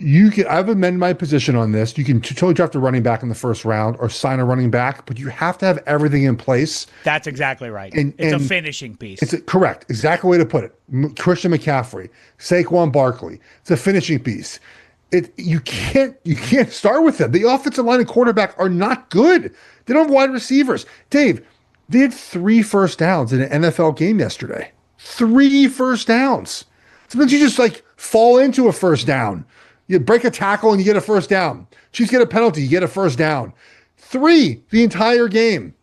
Speaker 7: I've amended my position on this. You can totally draft a running back in the first round or sign a running back, but you have to have everything in place.
Speaker 1: That's exactly right. It's a finishing piece.
Speaker 7: Correct. Exactly way to put it. Christian McCaffrey, Saquon Barkley. It's a finishing piece. You can't start with them. The offensive line and quarterback are not good. They don't have wide receivers. Dave, they had 3 first downs in an NFL game yesterday. 3 first downs. Sometimes you just like fall into a first down. You break a tackle and you get a first down. Chiefs get a penalty, you get a first down. 3 the entire game.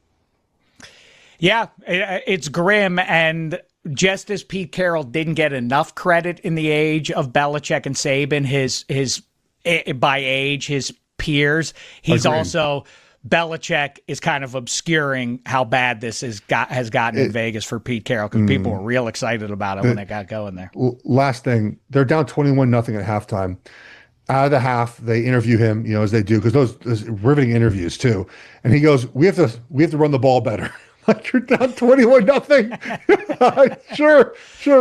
Speaker 1: Yeah, it's grim. And just as Pete Carroll didn't get enough credit in the age of Belichick and Saban, his by age, his peers, he's
Speaker 7: Agreed.
Speaker 1: Also Belichick is kind of obscuring how bad this has gotten in Vegas for Pete Carroll, because people were real excited about it when it got going there.
Speaker 7: Last thing, they're down 21-0 at halftime. Out of the half, they interview him, as they do, because those riveting interviews too. And he goes, "We have to run the ball better." Like, you're down 21-0. Sure,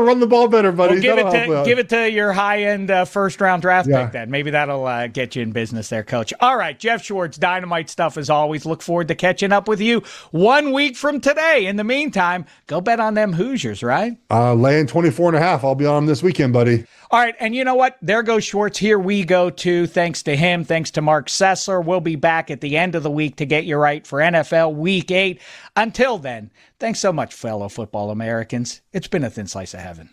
Speaker 7: run the ball better, buddy.
Speaker 1: Well, give it to your high-end first-round draft pick then. Maybe that'll get you in business there, Coach. All right, Jeff Schwartz, dynamite stuff as always. Look forward to catching up with you 1 week from today. In the meantime, go bet on them Hoosiers, right?
Speaker 7: Laying 24.5. I'll be on them this weekend, buddy.
Speaker 1: All right, and you know what? There goes Schwartz. Here we go, too. Thanks to him. Thanks to Marc Sessler. We'll be back at the end of the week to get you right for NFL Week 8. Until then, thanks so much, fellow football Americans. It's been a thin slice of heaven.